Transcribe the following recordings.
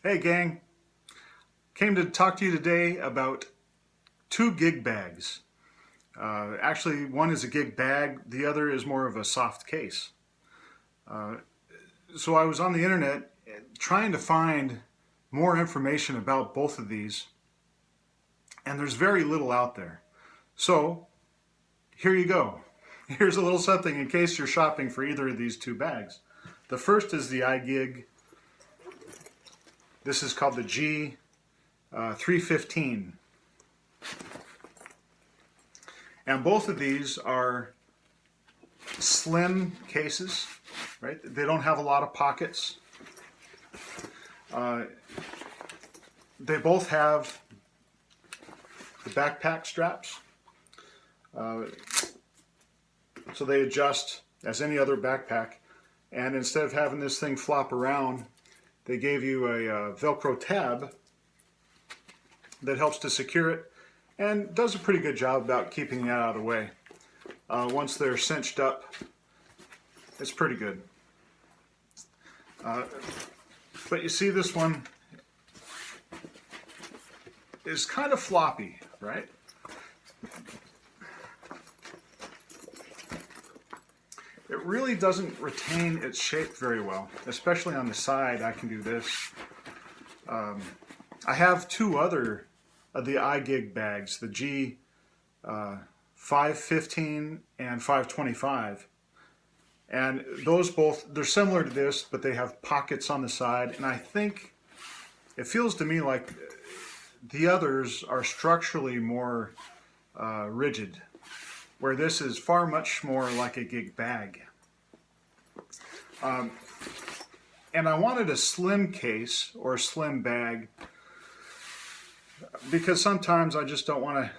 Hey gang, came to talk to you today about two gig bags. Actually, one is a gig bag, the other is more of a soft case. So I was on the internet trying to find more information about both of these, and there's very little out there. So here you go. Here's a little something in case you're shopping for either of these two bags. The first is the iGIG. This is called the G315. And both of these are slim cases, right? They don't have a lot of pockets. They both have the backpack straps. So they adjust as any other backpack. And instead of having this thing flop around, they gave you a Velcro tab that helps to secure it and does a pretty good job about keeping that out of the way. Once they're cinched up, it's pretty good. But you see, this one is kind of floppy, right? It really doesn't retain its shape very well, especially on the side. I can do this. I have two other of the iGIG bags, the G515 and 525. And those both, they're similar to this, but they have pockets on the side. And I think it feels to me like the others are structurally more rigid, where this is far much more like a gig bag. And I wanted a slim case or a slim bag because sometimes I just don't want to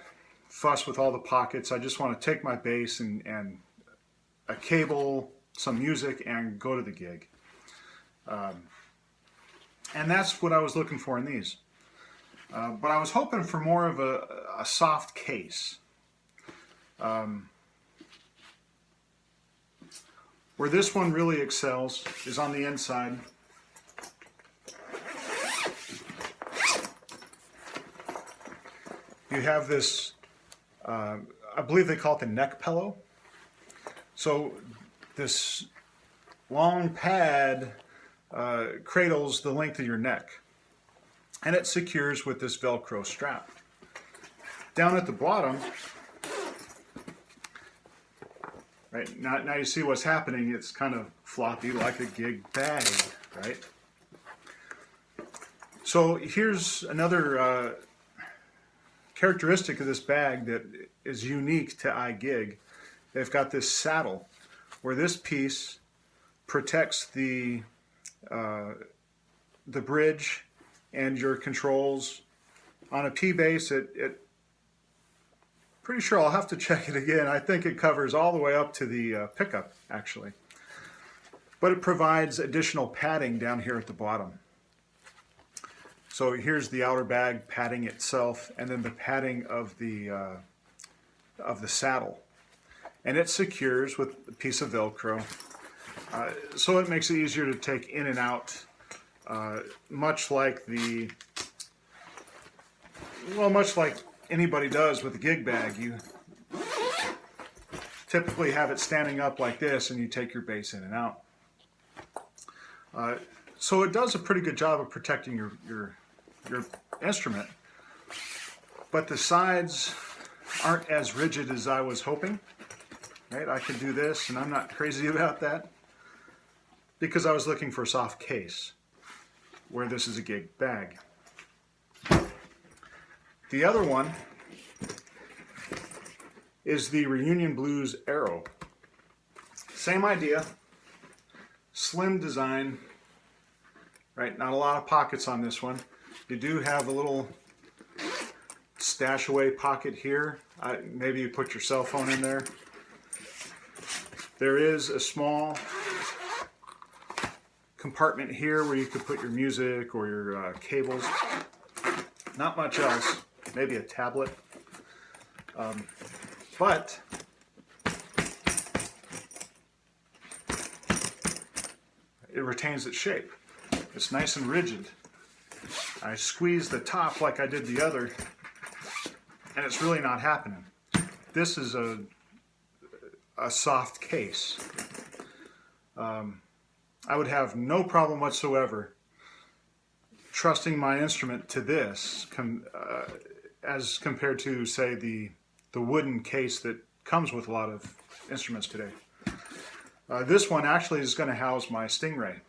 fuss with all the pockets. I just want to take my bass and a cable, some music, and go to the gig. And that's what I was looking for in these. But I was hoping for more of a soft case. Where this one really excels is on the inside. You have this, I believe they call it the neck pillow. So this long pad cradles the length of your neck, and it secures with this Velcro strap. Down at the bottom, right, now you see what's happening. It's kind of floppy like a gig bag, right? So here's another characteristic of this bag that is unique to iGIG. They've got this saddle where this piece protects the bridge and your controls. On a P-base, it pretty sure I'll have to check it again. I think it covers all the way up to the pickup, actually. But it provides additional padding down here at the bottom. So here's the outer bag padding itself, and then the padding of the saddle. And it secures with a piece of Velcro. So it makes it easier to take in and out, much like anybody does with a gig bag. You typically have it standing up like this, and you take your bass in and out. So it does a pretty good job of protecting your instrument, but the sides aren't as rigid as I was hoping. Right? I can do this, and I'm not crazy about that because I was looking for a soft case where this is a gig bag. The other one is the Reunion Blues Aero. Same idea, slim design, right? Not a lot of pockets on this one. You do have a little stash away pocket here. Maybe you put your cell phone in there. There is a small compartment here where you could put your music or your cables. Not much else. Maybe a tablet. But it retains its shape. It's nice and rigid. I squeeze the top like I did the other, and it's really not happening. This is a soft case. I would have no problem whatsoever trusting my instrument to this as compared to, say, the wooden case that comes with a lot of instruments today. This one actually is going to house my Stingray.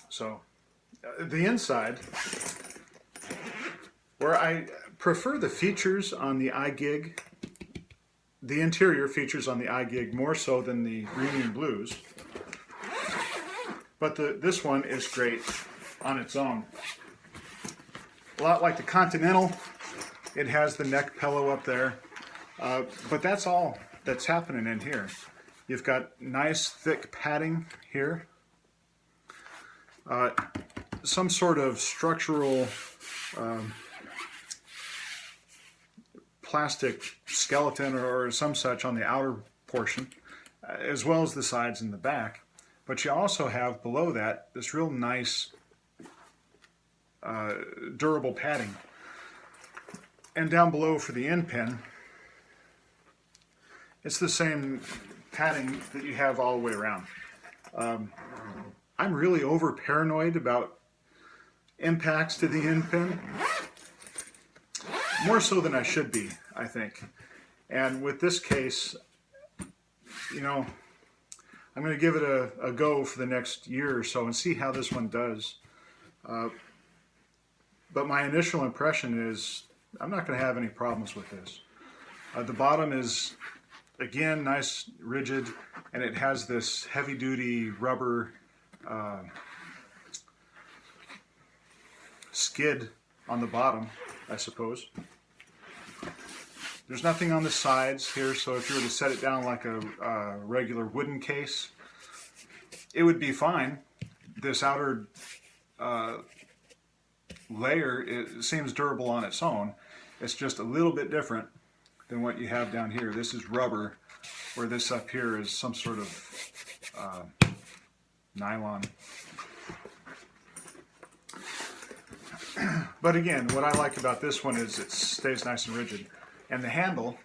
So the inside, where I prefer the features on the iGIG, the interior features on the iGIG more so than the Reunion Blues, but this one is great on its own. A lot like the Continental, it has the neck pillow up there, but that's all that's happening in here. You've got nice thick padding here, some sort of structural plastic skeleton or some such on the outer portion, as well as the sides and the back. But you also have below that this real nice durable padding. And down below for the end pin, it's the same padding that you have all the way around. I'm really over paranoid about impacts to the end pin, more so than I should be, I think. And with this case, you know, I'm going to give it a go for the next year or so and see how this one does. But my initial impression is I'm not going to have any problems with this. The bottom is, again, nice, rigid, and it has this heavy-duty rubber skid on the bottom, I suppose. There's nothing on the sides here, so if you were to set it down like a regular wooden case, it would be fine. This outer layer, it seems durable on its own. It's just a little bit different than what you have down here. This is rubber, where this up here is some sort of nylon. But again, what I like about this one is it stays nice and rigid. And the handle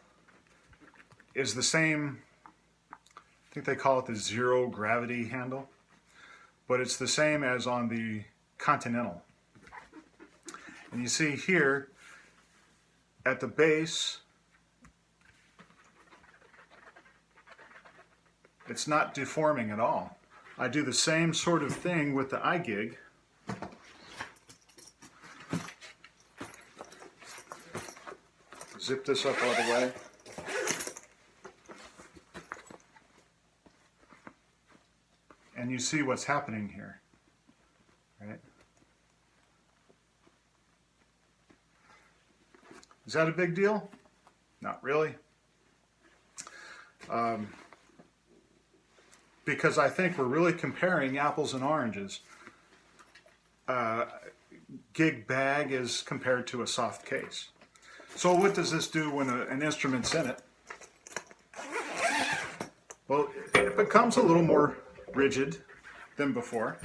is the same, I think they call it the zero gravity handle, but it's the same as on the Continental. And you see here at the base, it's not deforming at all. I do the same sort of thing with the iGIG. Zip this up all the way. And you see what's happening here, right? Is that a big deal? Not really. Because I think we're really comparing apples and oranges. Gig bag is compared to a soft case. So what does this do when an instrument's in it? Well, it becomes a little more rigid than before.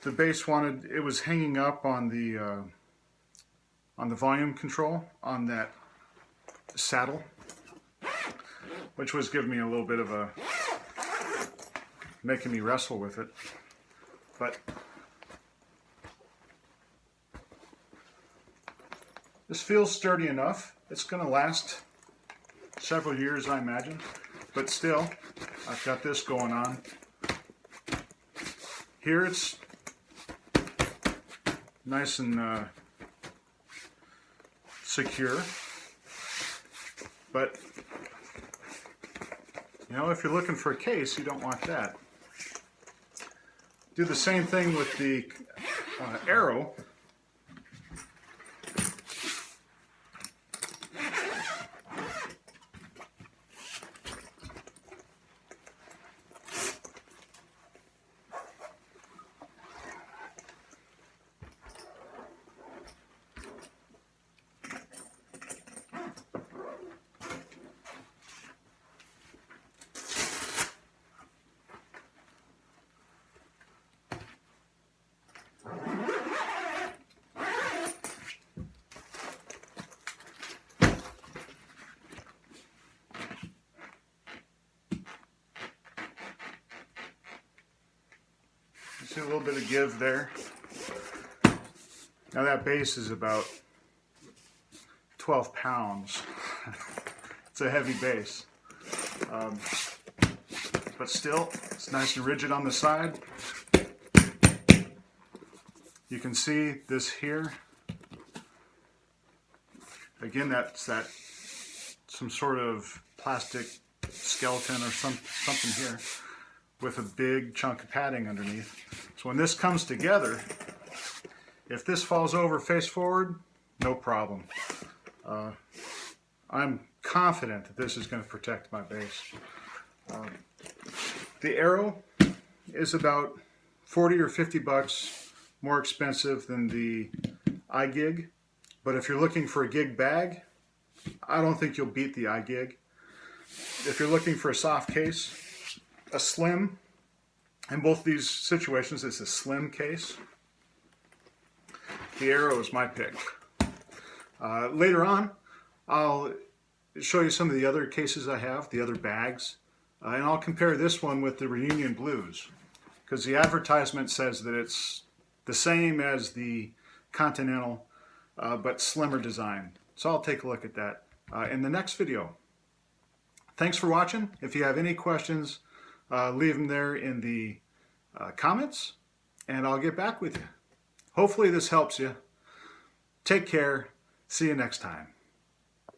The bass it was hanging up on the volume control on that saddle, which was giving me a little bit of making me wrestle with it. But this feels sturdy enough. It's going to last several years, I imagine. But still, I've got this going on. Here it's nice and secure, but you know, if you're looking for a case, you don't want that. Do the same thing with the Aero. See a little bit of give there. Now that base is about 12 pounds. It's a heavy base. But still, it's nice and rigid on the side. You can see this here. Again, that's some sort of plastic skeleton or something here with a big chunk of padding underneath. So when this comes together, if this falls over face forward, no problem. I'm confident that this is going to protect my base. The Aero is about 40 or 50 bucks more expensive than the iGIG, but if you're looking for a gig bag, I don't think you'll beat the iGIG. If you're looking for a soft case, a slim, in both these situations it's a slim case. The Aero is my pick. Later on, I'll show you some of the other cases I have, the other bags, and I'll compare this one with the Reunion Blues, because the advertisement says that it's the same as the Continental, but slimmer design. So I'll take a look at that in the next video. Thanks for watching. If you have any questions, leave them there in the comments, and I'll get back with you. Hopefully this helps you. Take care. See you next time.